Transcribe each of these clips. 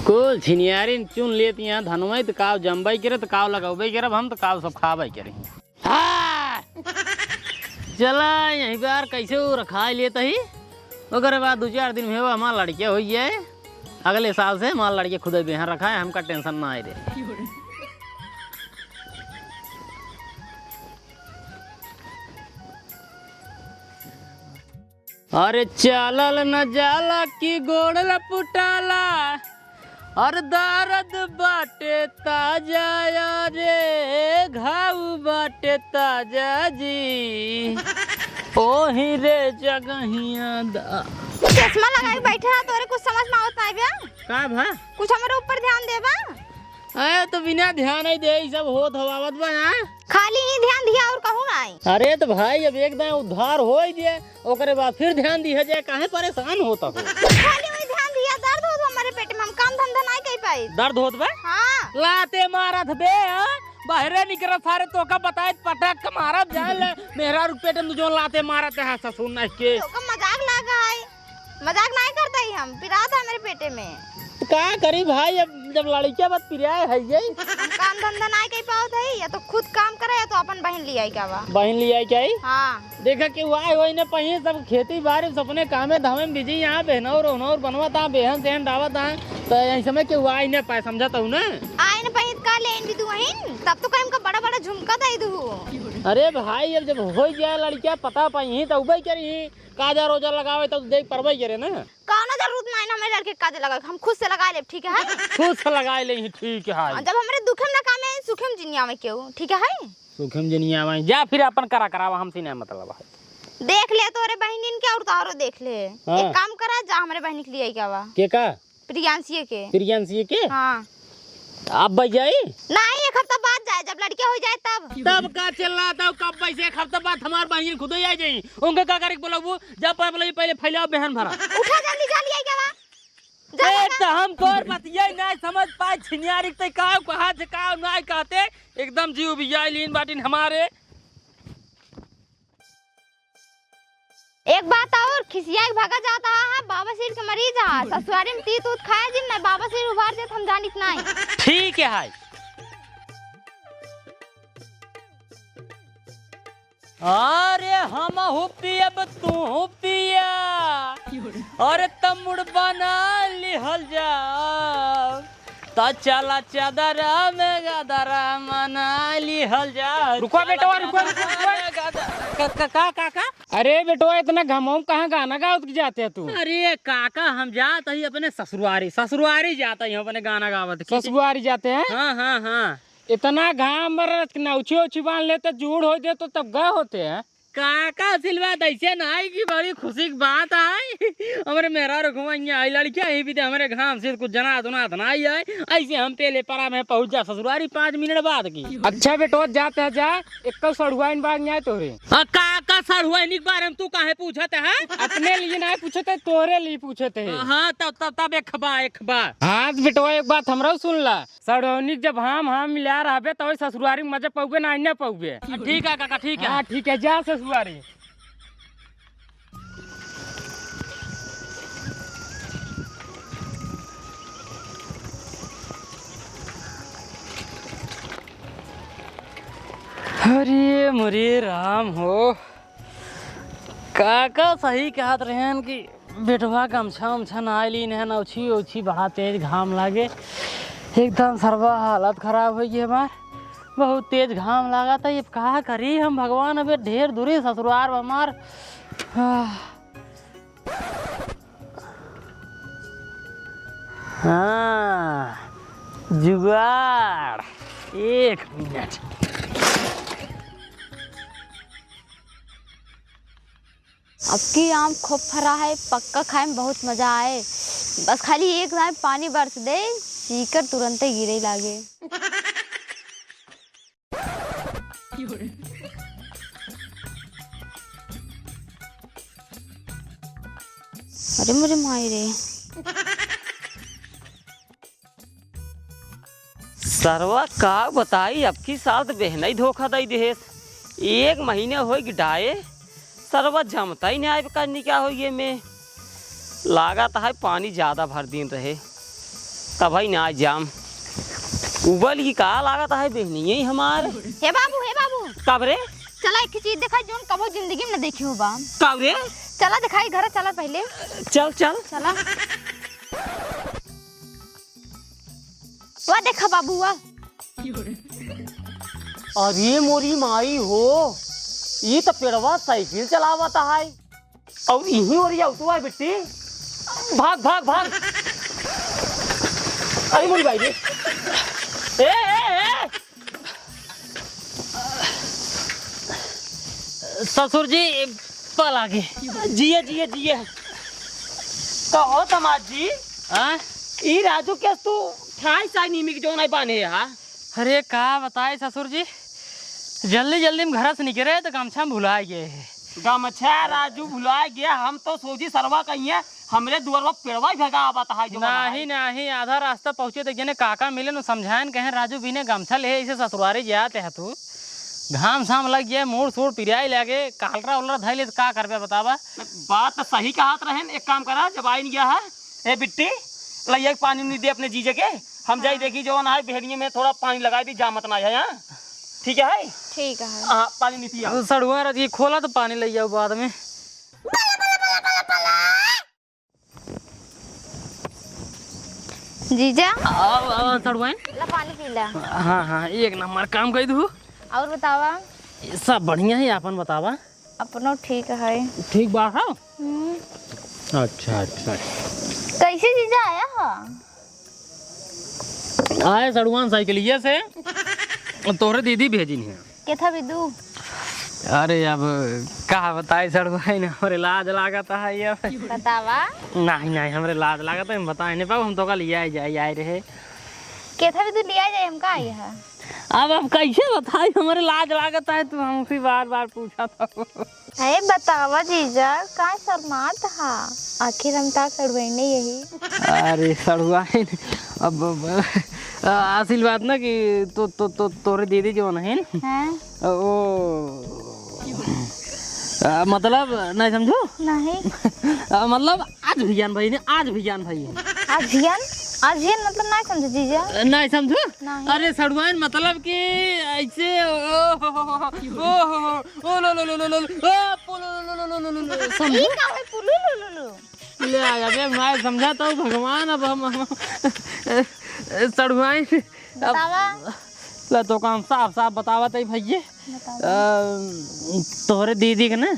कुल छिनियारी चुन लेती हैं धनवई तो काव जम्बई करे तो काव लगौबे करब हम तो काव सब खाबे करे। चला यहीं बार कैसे वो रखा लेता ही ओकरे बाद 2-4 दिन में हमार लड़किया हो जाए अगले साल से हमार लड़के खुद बेहन रखा है हमका टेंशन ना आए रे। अरे चलल न जाला की गोड़ लपुटाला और दर्द बाटे ताजा रे घाव बाटे ताजा जी ओही रे जगहिया दा। चश्मा लगा के बैठे हैं तोरे कुछ समझ में आवत नहीं बे का भा कुछ हमारे ऊपर ध्यान देबा। अरे तो बिना ध्यान ही दे सब होत हवावत बा खाली ही ध्यान दिया और कहूँ नहीं। अरे तो भाई अब एकदम उद्धार हो ही दिए ओकरे बाद फिर ध्यान दिया जाए काहे परेशान होता हो। खाली वही ध्यान दिया दर्द होत हमारे पेट में हम काम धंधा नहीं कर पाई। दर्द होत बे हां लाते मारत बे बाहरे निकल सारे तो का बताए पटक के मारत जान ले मेरा पेट में जो लाते मारत है ससुर नहीं के तो का मजाक लगा है मजाक नहीं करता ही हम पिरात है मेरे पेटे में। तो का करी भाई अब जब लड़कियां बात पिरिया है ये काम धंधा नहीं कर पाओ थे या तो खुद काम करे या तो अपन बहन ले आई क्या बा बहन लिया क्या ही हां देखा कि वाई होई ने पही सब खेती बाड़ी सपने कामे धामे में बिजी यहाँ बहनौर ओनौर बनवाता बेहन सेहन डावता तो यही समय के वाई ने पाए समझाता हूँ ना आए न पहित का लेन भी दुहिन तब तो कहीं का बड़ा बड़ा झुमका दे दू। अरे भाई अब जब हो जाए लड़कियां पता पाई तो उबई करी काजा रोजा लगावे तो देख परबई करे ना कौनो जरूरत नहीं हमें लड़के काजे लगा हम खुद से लगा ले ठीक है खुद से लगा ले ठीक है जब हमारे दुखम ना काम है सुखम जिनिया में क्यों ठीक है सुखम जनिया में जा फिर अपन करा करावा हमसे नहीं मतलब है देख ले तोरे बहनिन के और तारो देख ले हाँ। एक काम करा जा हमारे बहन के लिए क्या बा के का प्रियांशी के प्रियांशी के हां अब भाई जाई नहीं एक हफ्ता बाद जाए जब लड़के हो जाए तब का चल रहा था कब वैसे एक हफ्ता बाद हमार बहन खुद ही आ जाई उनके का करे बोलबू जब पहले फैलाओ बहन भरा उठा जल्दी जा लिया क्या बा ए तो हम तोर बतिया नहीं समझ पाए छिनियारी ते का कहा से का नहीं कहते एकदम जीव भी जाई लीन बाटिन हमारे। एक बात और खिसिया भागा जाता है बाबा सिर के मरीज है ससुरारी में तीत उत खाया जिन नहीं बाबा सिर उभार दे हम जानित नहीं ठीक है हाय अरे हम हो पियब तू हो पिया अरे तमुड़ बना लिहल जा तो चला चादरा में गदरा मना लिहल जा। रुको बेटवा रुको का अरे बेटवा इतना घमाऊं कहाँ गाना गाओ जाते हैं तू। अरे काका हम जाते ही अपने ससुरारी जाते हैं अपने गाना गावत ससुरारी जाते हैं। हाँ हाँ हाँ इतना घाम नौची उची बांध लेते जूड़ हो दे तो तब गए होते हैं काका सिलवा ऐसे नहीं की बड़ी खुशी की बात है हमारे मेहरा रुकवाइए आई लड़कियां ही भी थे हमारे घाम से कुछ जना नहीं है ऐसे हम पहले परा में पहुंच जा ससुरारी 5 मिनट बाद की। अच्छा बेटो जाते हैं जा एक सड़ुआइन बाग नहीं तोरे काका सड़ुआइन बारे में तू काहे पूछते है अपने लिए नहीं पूछते तोरे लिए पूछते है। हाँ तब एक बार हाँ बेटो एक बात हमरा सुन ला सड़ौनिक जब हम मिला रहे तो ससुरारी में मजे पौबे ना नहीं पौबे। ठीक है काका ठीक है। हाँ ठीक है जा ससुरारी। अरे मुरे राम हो काका सही कहत रहे कि बेटवा गमछा उमछा ना लीन है नौछी ओछी बड़ा तेज घाम लागे एकदम सर्वा हालत खराब हो गई हमार बहुत तेज घाम लगा था ये कहा करी हम भगवान अबे ढेर दूरी ससुराल हमार। हाँ जुगाड़ 1 मिनट अब की आम खूब फरा है पक्का खाए में बहुत मजा आए बस खाली एक लाइन पानी बरस दे सीकर तुरंत ही गिरे लागे। अरे मुझे माई रे सरवा का बताई अब की साथ बहन ही धोखा दई दे 1 महीने हो डाये सरवा जमता ही नहीं आए करनी क्या हो ये में लागत है पानी ज्यादा भर दिन रहे का भाई ना जाम उबल की का लागत है बहनी यही हमारे। हे बाबू कब रे चला एक चीज दिखा जोन कबो जिंदगी में न देखी हो बा। कब रे चला दिखाई घर चला पहले। चल चल चला वाह देखा बाबू वाह। अरे मोरी माई हो ये तो पेड़वा साइकिल चलावता है और यही और तो है बेटी। भाग भाग भाग। अरे मोरी भाई ए ससुर जी पल आगे जिए जिए जिए कहो तमाज जी हाँ। ई राजू के तू ठाई साई नीमी के जो नहीं बाने हा। अरे का बताए ससुर जी जल्दी जल्दी में घर से निकले तो गमछा में भुला गए। गमछा राजू भुला गया हम तो सोची सरवा कहिए हमरे दुआर पेड़वा भगा आवत है जो नहीं आधा रास्ता पहुंचे तो जने काका मिले न समझाएं कहे राजू बिने गमछा ले इसे ससुरारी जाते है तू घाम शाम लग गया मोड़ सोड़ पिरियाई लगे कालरा उलरा धैले तो का करबे बतावा। बात तो सही कहात रहे। एक काम करा जब आई नहीं गया है ए बिट्टी लइया पानी नहीं दे अपने जीजे के हम जाई देखी जो ना है भेड़िए में थोड़ा पानी लगा दी जामत ना है यहाँ। ठीक है ठीक है हाँ पानी नहीं पिया सड़ुआ रही खोला तो पानी ले जाओ बाद में। जीजा सड़ुआ ला पानी पी ला। हाँ एक नंबर काम कर दू। और बतावा सब बढ़िया है अपन बतावा। अपनो ठीक है। ठीक बात है। अच्छा कैसे जीजा आया हा? आए सड़ुआन साइकिलिया से तोहरे दीदी भेजी है। के था बिदू? अरे अब कहा बताए सड़ुआई ने हमरे लाज लागत है ये बतावा। नहीं हमरे लाज लागत है हम बताए नहीं पाओ हम तो कल आए रहे। के था बिदू लिया जाए हम का आए है? अब कैसे बताए हमारे लाज लागत है तू हमसे बार पूछा था। अरे बतावा जीजा का शर्मात हा आखिर हम ता सड़वैने यही। अरे सड़ुआई अब असल बात ना कि तोरे दीदी जो है वो मतलब नहीं समझो नहीं मतलब आज भियान भाई ने आज भियान मतलब नहीं समझो जीजा। नहीं समझो नहीं। अरे सड़ुआन मतलब कि ऐसे ले आया मैं समझाता हूँ भगवान। अब हम सड़ुआन तो काम साफ बतावत है भैया तोहरे दीदी के ना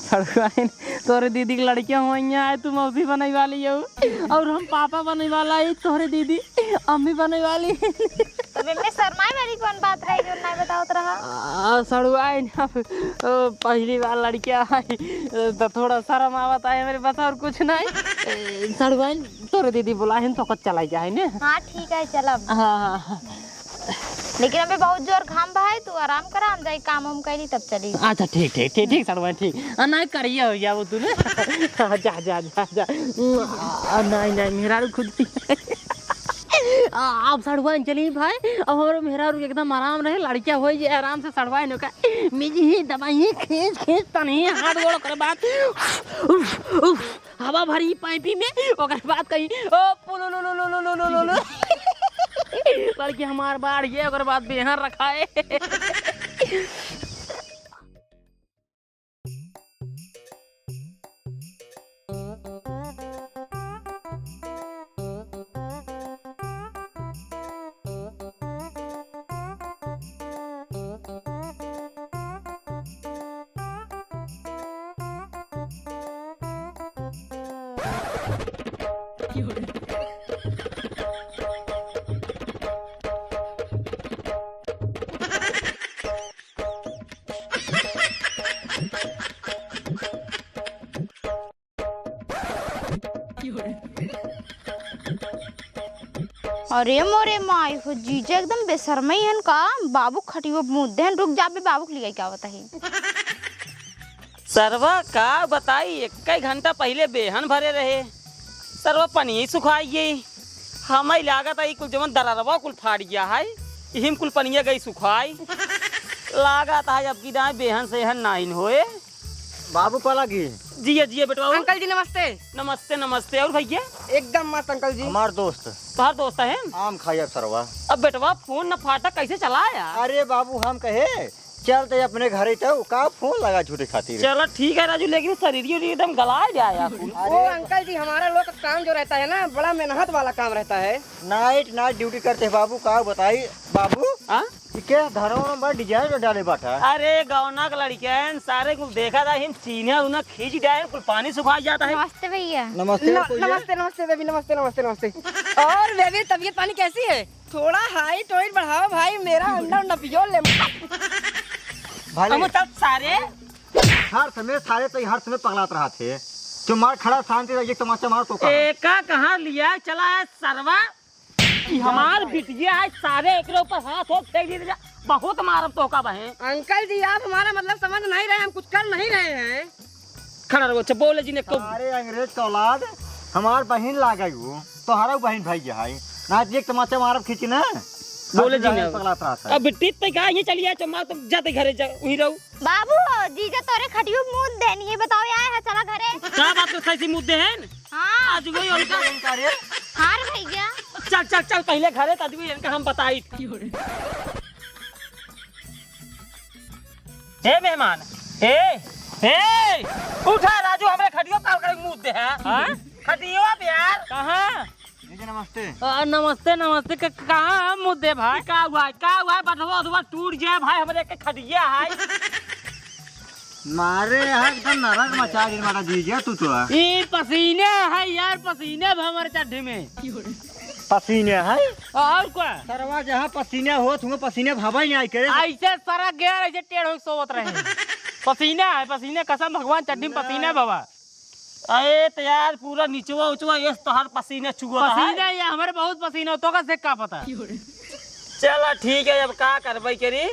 सड़ुआन तोहरे दीदी की लड़कियां हुई आए तू मौसी बने वाली हो और हम पापा बने वाला है तोहरे दीदी अम्मी बने वाली। तो में शर्माई वाली कौन बात रही जो नहीं बतावत रहा? सड़ुआन पहली बार लड़कियां आई तो थोड़ा शर्म आवत है मेरे बस और कुछ नहीं। सड़ुआन तोहरे दीदी बुलाए तो कब चला जाए ना। हाँ ठीक है चलब। हाँ लेकिन अबे बहुत जोर घाम बहा है तू आराम करा हम जाई काम हम करी तब चली। अच्छा ठीक सड़ुआन ठीक नहीं करिए हो जाओ तू ना जा नहीं मेरा खुद आप सड़ुआन चली भाई और मेरा एकदम आराम रहे लड़कियां हो जाए आराम से सड़ुआन का मिजी ही दबाई खींच तनी हाथ गोड़ कर बात हवा भरी पाइपी में ओकर बात कही ओ पुलो लड़की हमार बाढ़ ये ओकर बाद बेहर रखा है। अरे मोरे माई हो जीजा एकदम बेशर्मी हन का बाबू खटियो मुद्दे रुक जाबे बाबू के लिए क्या बताही। सरवा का बताई एक घंटा पहले बेहन भरे रहे सरवा पनी सुखाइए हम लागत है कुल जमन दररवा कुल फाड़ गया है इहिम कुल पनिया गई सुखाई लागत है अब की बेहन से हन नाइन होए बाबू पाला की जिये जिये बेटवा। अंकल जी नमस्ते। नमस्ते नमस्ते। और भैया? एकदम मस्त अंकल जी। हमार दोस्त तुम्हार दोस्त है? आम खाया सरवा। अब बेटवा फोन न फाटा कैसे चला यार? अरे बाबू हम कहे चलते अपने घरे तो का फोन लगा झूठे खातिर। चलो ठीक है राजू, लेकिन शरीर एकदम गला जाया। ओ अंकल जी हमारा लोग का काम जो रहता है ना बड़ा मेहनत वाला काम रहता है। नाइट ड्यूटी करते हैं बाबू। का बताई बाबू हाँ? क्या धरो बड़ा डिजाइन डाले बाटा। अरे गौना का लड़कियां सारे कुछ देखा था, हिम चीनिया उन्हें खींच जाए, कुल पानी सुखा जाता है। नमस्ते भैया। नमस्ते नमस्ते नमस्ते बेबी, नमस्ते नमस्ते नमस्ते। और बेबी तबीयत पानी कैसी है? थोड़ा हाइट वाइट बढ़ाओ भाई, मेरा अंडा उंडा पियो ले। हम तब सारे हर समय हर समय पगलात रहा थे। जो मार खड़ा शांति रहिए, तमाचा मार तो एका कहाँ लिया चला है सरवा। हमार बिटिया है सारे एक ऊपर हाथ हो फेंक दी, बहुत मारब तो का बहे। अंकल जी आप हमारा मतलब समझ नहीं रहे, हम कुछ कर नहीं रहे हैं। खड़ा रहो बोले जी ने को। अरे अंग्रेज का औलाद हमार बहन लागे तो हरा बहन भाई है ना, एक तमाचा मारब खींच ना बोले जी ने पगलात रहा था। अब बिट्टी पे का ये चलिए चमा तुम जाते घरे जा वही रहू। बाबू जीजा तोरे खटियो मुंह देनी है, बताओ यार है चला घरे। क्या बात तो सही मुद्दे हैं? हाँ आज वही उनका हार भैया। चल चल चल पहले घरे तभी इनका हम बताई। हे मेहमान, हे हे उठा राजू, हमरे खटियो काल करे मुद्दे है। हां खटियो यार कहां? नमस्ते। नमस्ते नमस्ते। कहाँ मुद्दे भाई? का हुआ बटवा अधवा टूट जाए भाई, हमरे के खटिया है। मारे एकदम नरक मचा दी मारा दीजिए तू तो। ये पसीने है यार, पसीने हमारे चड्ढे में पसीने है और क्या? सरवा जहाँ पसीने हो तुम्हें पसीने भावा ही नहीं आई करे। ऐसे सारा गया ऐसे टेढ़ हो सोवत रहे। पसीना है पसीने, कसम भगवान चड्ढी में पसीने बाबा। अरे तो यार पूरा नीचवा उचवा ये तो हर पसीने चुआ है। पसीना ये हमारे बहुत पसीना तो का से का पता। चला ठीक है, अब का करबई करी,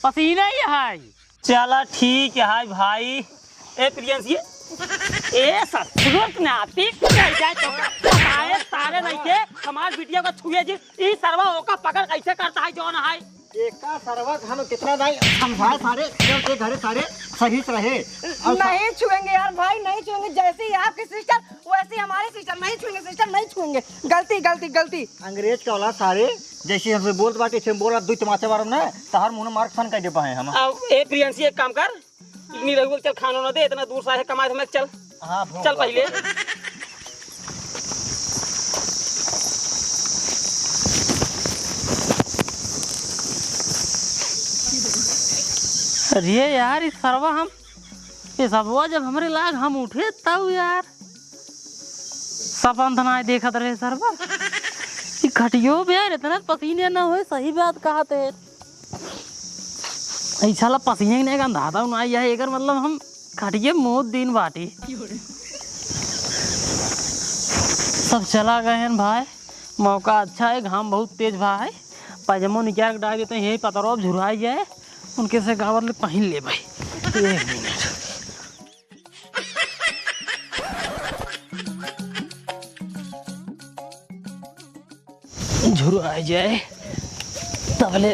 पसीना ही है। चला ठीक है भाई। ए प्रियंस ये ससुर नाती जाए तो बताए सारे नहीं के हमार बिटिया को छुए जी ई सरवा ओका पकड़ कैसे करता है जौन है। एका सरवा हम कितना दाई समझाए सारे के घरे सारे सही से रहे। नहीं छुएंगे यार भाई, नहीं छुएंगे। जैसे ही आपकी सिस्टर वैसे ही हमारे सिस्टर। नहीं छुएंगे सिस्टर, नहीं छुएंगे। गलती गलती गलती। अंग्रेज का औलाद सारे जैसे हमसे बोलत बाटे से बोला दुई तमाचा मारम ना तहर मुंह मार्क सन कर दे पाए हम। अब ए प्रियंस एक काम कर, इतनी रहुआ चल खाना ना दे, इतना दूर से है कमाए हमें। चल हाँ चल पहले। अरे यार इस सरवा हम ये सबवा जब हमारे लाग हम उठे तब यार सपन धनाए देखत रहे सरवा। ये खटियो भी यार इतना पसीने ना हो, सही बात कहा थे। ऐसा ला पसीने ने गंधा था ना यह एकर मतलब हम खटिए मोद दिन बाटी सब चला गए हैं भाई। मौका अच्छा है, घाम बहुत तेज भाई। पैजामो निकाल के डाल देते हैं, यही पतरो झुराई जाए उनके से गावर ले पहन ले भाई। 1 मिनट झुराई जाए तबले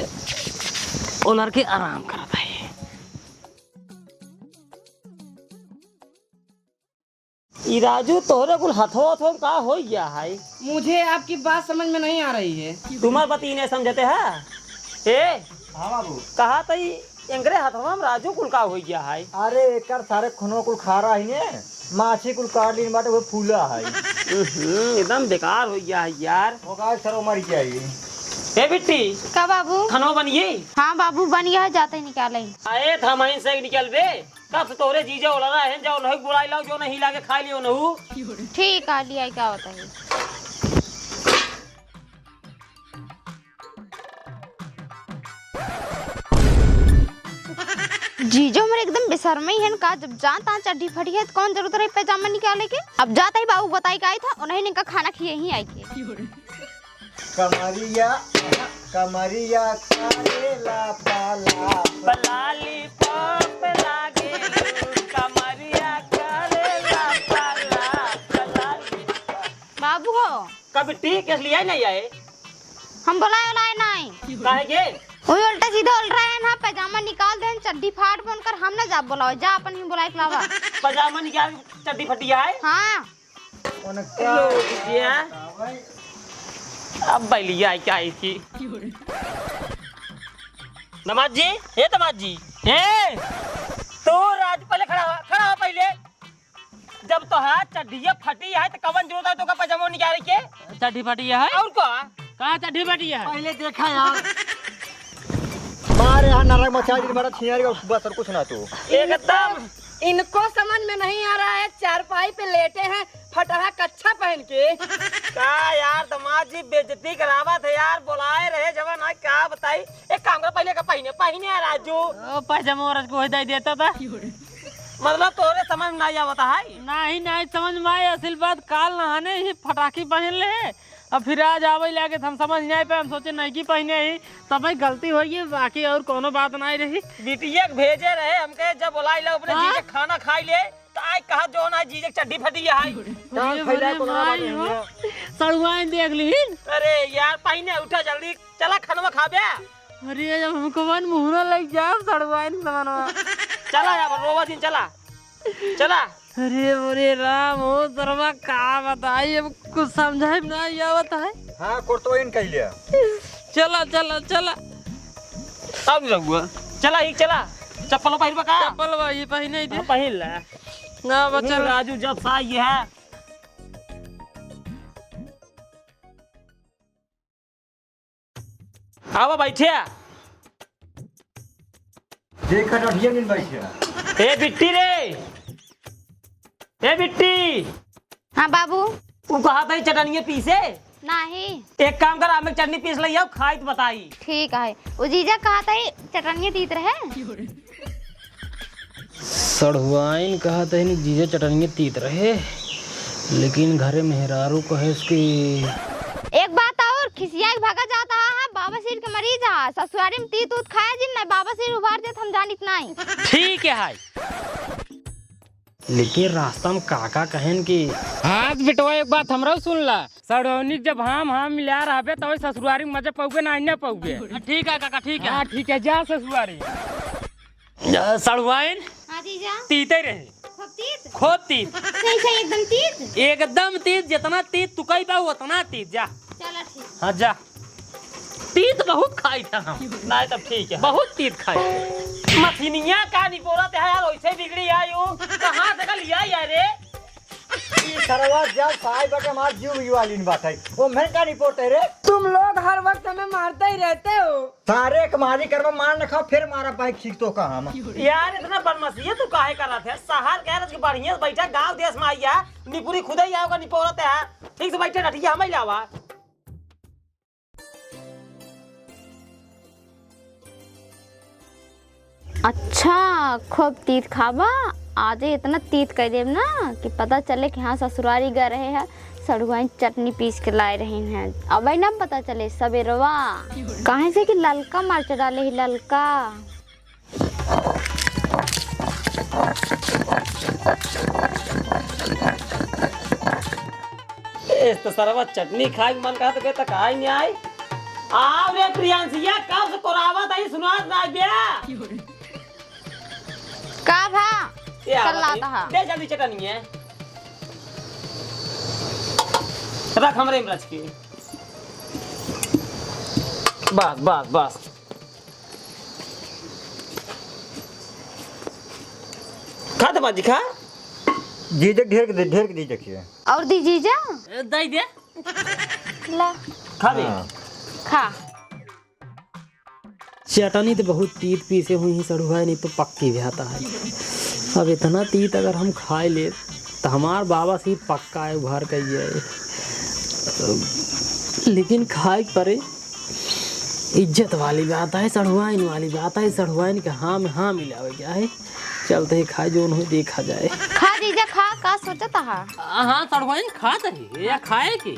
ओलर के आराम करता है। राजू तोहरे कुल हथो का हो गया है। मुझे आपकी बात समझ में नहीं आ रही है। तुम्हार पति ने समझते है ए? हाँ बाबू कहा तई एंगरे हथवा में राजू कुल का हो गया है। अरे एकर सारे खुनो कुल खा रहा है ने माछी कुल काट लीन बाटे वो फूला है। एकदम बेकार हो गया है यार। होगा सरो मर जाएगी। ए बिट्टी का बाबू? खानो बनिए। हाँ बाबू बन गया है, जाते ही निकाले। आए थमाइन से निकल बे, कब से तोरे जीजा ओला रहा है, जाओ नहीं बुलाई लाओ, जो नहीं लाके खा लियो नहु। ठीक है लिया, क्या बताइए। जीजो मेरे एकदम बेशर्मी है का, जब जाता चड्डी फटी है तो कौन जरूरत रही पैजामा निकाले के। अब जाता ही बाबू बताई का आई था, उन्हें इनका खाना खिए ही आई के। कमरिया कमरिया करेला पाला पलाली पाप लागे कमरिया करेला पाला पलाली। बाबू हो कब टी किस लिए नहीं आए? हम बुलाए नहीं काहे के? वही उल्टा सीधा उल रहे हैं ना, पैजामा निकाल दें चड्डी फाड़ बनकर हम ना जा बोलाओ, जा अपन ही बुलाए के लावा। पजामा निकाल चड्डी फटिया है। हाँ अब बैलिया क्या इसकी। नमाज जी, हे नमाज जी, हे तो राज पहले खड़ा हो पहले। जब तो है चड्डिया फटी है तो कवन जरूरत है तो का पजामा निकाल के। चड्डी फटी है और का कहाँ चड्डी फटी है? पहले देखा यार मारे यहाँ नरक मचा दी बड़ा छियारी का बस और कुछ ना तू एकदम। इनको समझ में नहीं आ रहा है, चारपाई पे लेटे हैं फटा कच्छा पहन के। का यार दमाद जी बेइज्जती करावा थे यार, बुलाए रहे जवान है क्या बताई। एक काम कर पहले का पहने है राजू पजामा औरत को दे देता था। मतलब तोरे समझ में नहीं आवता है? नहीं समझ में आए। असल बात काल नहाने ही फटाकी पहन ले अब फिर आज आवे लागे हम समझ नहीं पे, हम सोचे नहीं की पहने ही तब गलती होगी, बाकी और कोनो बात नहीं रही। बिटिया भेजे रहे हमके जब बुलाई लो अपने जी के खाना खाई ले तो आज कहा जो ना जी के चड्डी फटी है सड़ुआइन देख ली। अरे यार पहने उठा जल्दी चला खाना खा बे। अरे जब हमको मन मुहरा लग जाओ सड़ुआइन समानवा। चला यार रोवा दिन चला चला। अरे राम हो दरवा का बताई, अब कुछ समझाई नहीं आवत है। हाँ कोर्टोइन कह लिया। चला अब रहुआ चला ही चला। चप्पल पहन बका चप्पल वही पहने दे पहन ले ना बच्चा। राजू जब साई है आवा बैठे। देखा डढ़िया दिन बैठे। ए बिट्टी रे, ए बिट्टी। हाँ बाबू। तू कहा था चटनिया पीसे? नहीं। एक काम कर आमे चटनी पीस ले आओ खाई तो बताई। ठीक है। वो जीजा कहा था चटनिया तीत रहे। सड़ुआइन कहा था जीजा चटनिया तीत रहे, लेकिन घरे मेहरारू कहे उसकी। एक बात और खिसिया भागा जाता है, बाबा सिर के मरीज है, ससुरारी में तीत उत खाया जिन नहीं, बाबा सिर उभार दे हम जानित नहीं। ठीक है लेकिन रास्ता में काका कहन की। हाँ बेटवा एक बात हमरा सुन ला, सड़ौनी जब हम मिला रहे तो ससुरारी में मजे पौगे ना अन्य पौगे। ठीक है काका ठीक है। हाँ ठीक है जा ससुरारी। सड़ुआइन हाँ जीजा। तीते रहे खूब तीत एकदम तीत। एकदम तीत, जितना तीत तू कही पाऊ उतना तीत। जा चलो ठीक। हाँ जा। तीत बहुत खाई था हम। नहीं तब ठीक है बहुत तीत खाई। मछलियाँ का निपोरत है यार, वैसे बिगड़ी है यू कहाँ से लिया यार रे। ये सरवा जब साई बटे मार जीव वाली बात है वो मैं का रिपोर्ट है रे। तुम लोग हर वक्त हमें मारते ही रहते हो। सारे कमारी करवा मार न खाओ फिर मारा पाई खींच तो कहा हम। यार इतना बदमाशी तू काहे कर रहा था? शहर कह रहा बढ़िया से बैठा, गांव देश में आइया निपुरी खुद ही आओगा निपोरत है। ठीक से बैठे रटिया हम ही लावा। अच्छा खूब तीत खाबा, आज इतना तीत कर देव ना कि पता चले कि हाँ ससुरारी गए रहे हैं, सड़ुआइन चटनी पीस के लाए रहे हैं। अब ना पता चले सवेरवा कहे से कि ललका मर्च डाले ही ललका। इस तो सरवा चटनी खाए मन कहा तो कहता कहा ही नहीं आई। आओ रे प्रियांशिया कब से कोरावत आई सुनात ना गया। का भा चल लाता है। दे जल्दी चटनी है रख हमरे में रच के। बस बस बस खा दे बाजी खा। जीजक ढेर के दी देखिए। और दी जीजा दे दे ला खा दे खा। चटनी तो बहुत तीत पीसे हुई ही सड़ुआ नहीं तो पक्की भी आता है। अब इतना तीत अगर हम खाए ले तो हमार बाबा से पक्का है उभार कर ये। लेकिन खाए परे इज्जत वाली बात है, सड़ुआइन वाली बात है। सड़ुआइन के हाँ में हाँ मिलावे क्या है, चलते ही खाए जो उन्हें देखा जाए। खा जीजा खा, का सोचता है? हाँ सड़ुआइन खा दे या खाए की।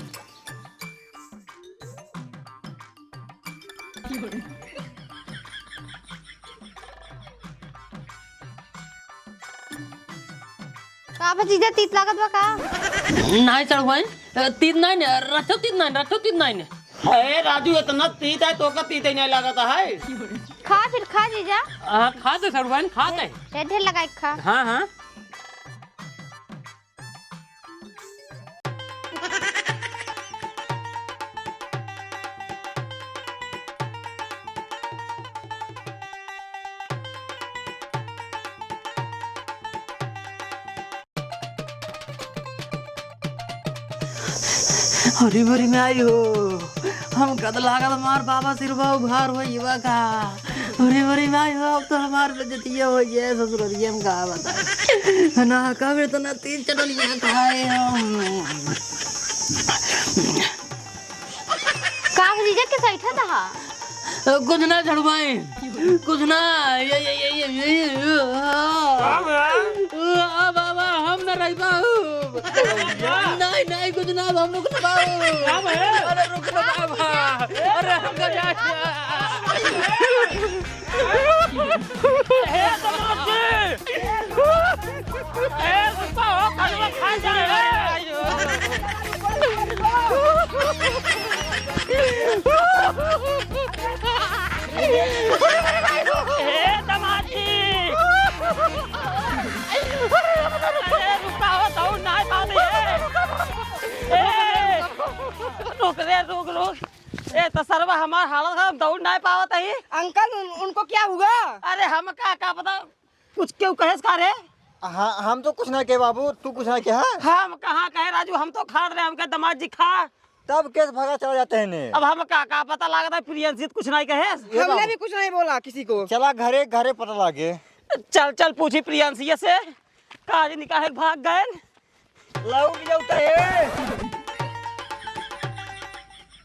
का जीजा तीत लागत बा का? नहीं सड़ुआइन तीत नहीं रखो तीत नहीं। अरे राजू इतना तीत है तो का तीत ही नहीं लगता है। खा फिर खा जीजा। जा खाते सरुआन खाते। ढेर ढेर लगा के खा। हाँ हाँ हरी भरी में आई हो हम कद लागत हमार बाबा सिरवा उघार हो युवा का हरी भरी में आई हो अब तो हमार बेजतिया हो गया ससुररिया में का बता ना कब तो ना तीन चटनियां खाए हम का जीजा के सैठा था कुछ ना झड़वाए कुछ ना ये बाबा हम ना रह पाऊ नहीं नहीं कुछ ना हम रुक ना पाऊ अरे रुक ना बाबा अरे हम का जा हे समाजी ए रुपा हो कड़वा खा जाए हे समाजी अरे रुका हो तो नहीं पाते ए रुक रे रुक ए तो सरवा हमार हालत हम दौड़ नहीं पावत है अंकल उनको क्या हुआ? अरे हम का पता कुछ क्यों कहेस का रे हाँ हम तो कुछ ना कहे बाबू, तू कुछ ना कहा। हम कहाँ कहे राजू हम तो खा रहे हमके दमाद जी खा तब केस भगा चला जाते हैं ने। अब हम का पता लागत है प्रियंसित कुछ नहीं कहे हमने भी कुछ नहीं बोला किसी को। चला घरे घरे पता लागे। चल चल पूछी प्रियंसिया से काज निकाहे भाग गए लौट जाऊ